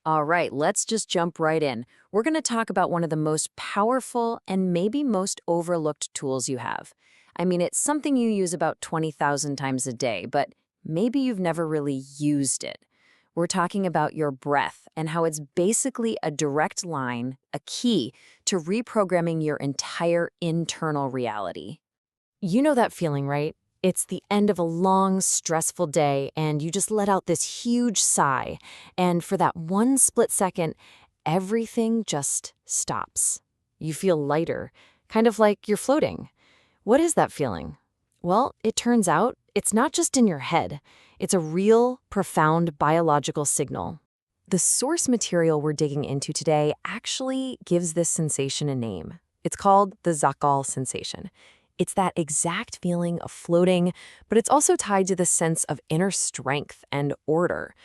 All right, let's just jump right in. We're going to talk about one of the most powerful and maybe most overlooked tools you have. I mean, it's something you use about 20,000 times a day, but maybe you've never really used it. We're talking about your breath and how it's basically a direct line, a key to reprogramming your entire internal reality. You know that feeling, right? It's the end of a long, stressful day, and you just let out this huge sigh. And for that one split second, everything just stops. You feel lighter, kind of like you're floating. What is that feeling? Well, it turns out it's not just in your head. It's a real, profound biological signal. The source material we're digging into today actually gives this sensation a name. It's called the Zakal sensation. It's that exact feeling of floating, but it's also tied to the sense of inner strength and order.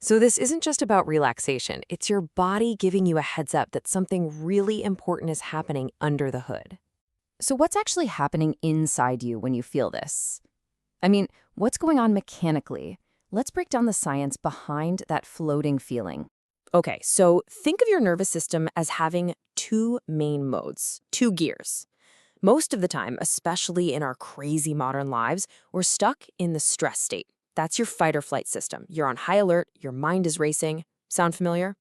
So this isn't just about relaxation. It's your body giving you a heads up that something really important is happening under the hood. So what's actually happening inside you when you feel this? I mean, what's going on mechanically? Let's break down the science behind that floating feeling. Okay, so think of your nervous system as having two main modes, two gears. Most of the time, especially in our crazy modern lives, we're stuck in the stress state. That's your fight or flight system. You're on high alert, your mind is racing. Sound familiar?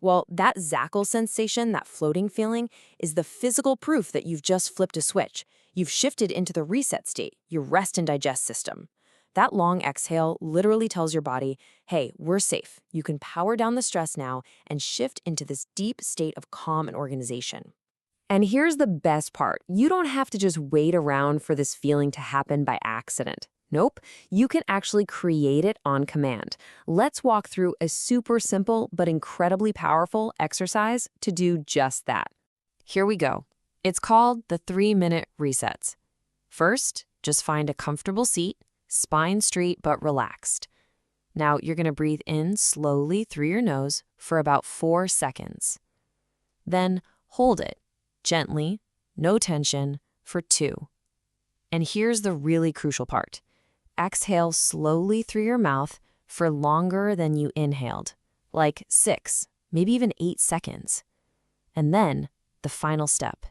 Well, that Zakal sensation, that floating feeling, is the physical proof that you've just flipped a switch. You've shifted into the reset state, your rest and digest system. That long exhale literally tells your body, hey, we're safe. You can power down the stress now and shift into this deep state of calm and organization. And here's the best part. You don't have to just wait around for this feeling to happen by accident. Nope, you can actually create it on command. Let's walk through a super simple but incredibly powerful exercise to do just that. Here we go. It's called the 3-minute resets. First, just find a comfortable seat, spine straight but relaxed. Now you're going to breathe in slowly through your nose for about 4 seconds. Then hold it. Gently, no tension, for 2. And here's the really crucial part. Exhale slowly through your mouth for longer than you inhaled, like 6, maybe even 8 seconds. And then, the final step.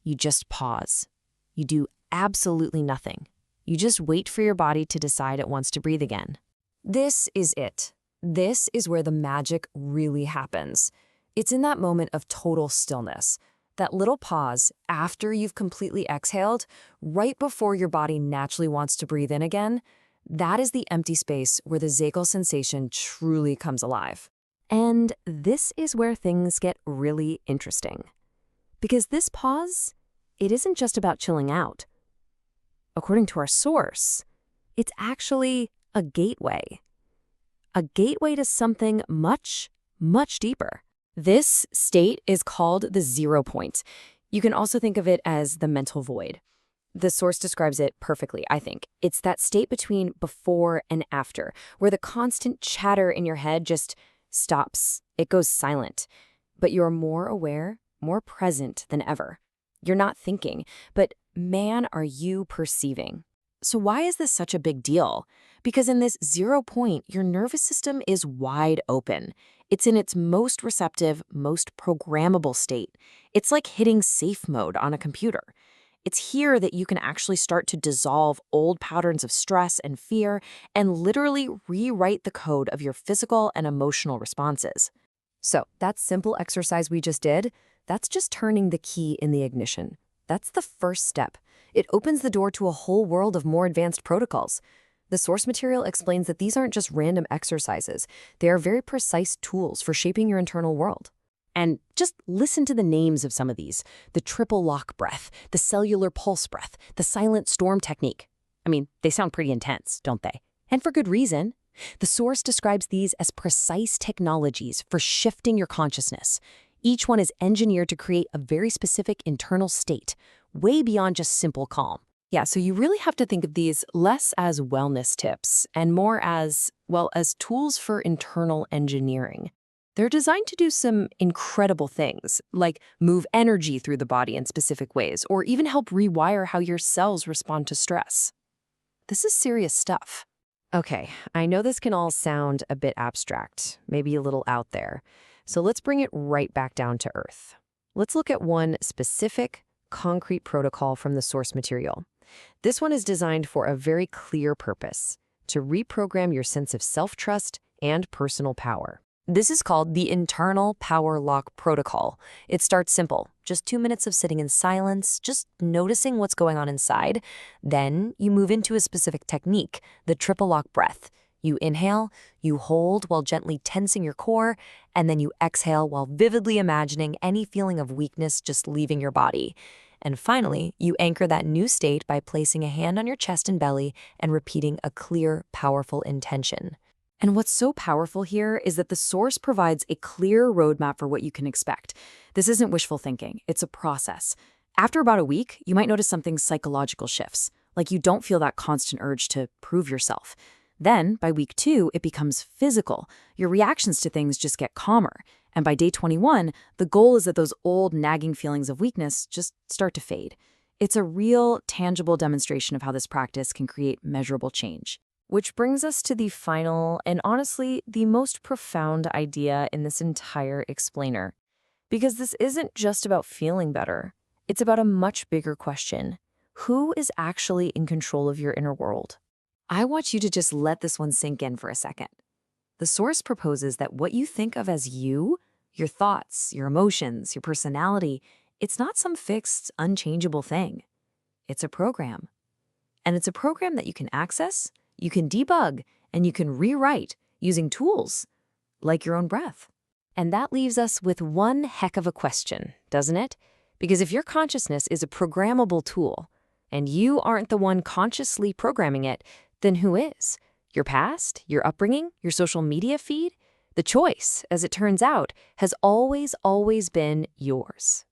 You just pause. You do absolutely nothing. You just wait for your body to decide it wants to breathe again. This is it. This is where the magic really happens. It's in that moment of total stillness. That little pause after you've completely exhaled, right before your body naturally wants to breathe in again, that is the empty space where the Zakal sensation truly comes alive. And this is where things get really interesting. Because this pause, it isn't just about chilling out. According to our source, it's actually a gateway. A gateway to something much, much deeper. This state is called the 0 point. You can also think of it as the mental void. The source describes it perfectly, I think. It's that state between before and after, where the constant chatter in your head just stops. It goes silent. But you're more aware, more present than ever. You're not thinking, but man, are you perceiving. So why is this such a big deal? Because in this 0 point, your nervous system is wide open. It's in its most receptive, most programmable state. It's like hitting safe mode on a computer. It's here that you can actually start to dissolve old patterns of stress and fear and literally rewrite the code of your physical and emotional responses. So that simple exercise we just did, that's just turning the key in the ignition. That's the first step. It opens the door to a whole world of more advanced protocols. The source material explains that these aren't just random exercises. They are very precise tools for shaping your internal world. And just listen to the names of some of these. The triple lock breath, the cellular pulse breath, the silent storm technique. I mean, they sound pretty intense, don't they? And for good reason. The source describes these as precise technologies for shifting your consciousness. Each one is engineered to create a very specific internal state, way beyond just simple calm. Yeah, so you really have to think of these less as wellness tips and more as, well, as tools for internal engineering. They're designed to do some incredible things, like move energy through the body in specific ways, or even help rewire how your cells respond to stress. This is serious stuff. Okay, I know this can all sound a bit abstract, maybe a little out there. So let's bring it right back down to earth. Let's look at one specific, concrete protocol from the source material. This one is designed for a very clear purpose: to reprogram your sense of self-trust and personal power. This is called the internal power lock protocol. It starts simple, just 2 minutes of sitting in silence, just noticing what's going on inside. Then you move into a specific technique, the triple lock breath. You inhale, you hold while gently tensing your core, and then you exhale while vividly imagining any feeling of weakness just leaving your body. And finally, you anchor that new state by placing a hand on your chest and belly and repeating a clear, powerful intention. And what's so powerful here is that the source provides a clear roadmap for what you can expect. This isn't wishful thinking, it's a process. After about a week, you might notice something psychological shifts, like you don't feel that constant urge to prove yourself. Then, by week 2, it becomes physical. Your reactions to things just get calmer. And by day 21, the goal is that those old nagging feelings of weakness just start to fade. It's a real, tangible demonstration of how this practice can create measurable change. Which brings us to the final and honestly the most profound idea in this entire explainer. Because this isn't just about feeling better. It's about a much bigger question. Who is actually in control of your inner world? I want you to just let this one sink in for a second. The source proposes that what you think of as you, your thoughts, your emotions, your personality, it's not some fixed, unchangeable thing. It's a program. And it's a program that you can access, you can debug, and you can rewrite using tools like your own breath. And that leaves us with one heck of a question, doesn't it? Because if your consciousness is a programmable tool, and you aren't the one consciously programming it, then who is? Your past? Your upbringing? Your social media feed? The choice, as it turns out, has always been yours.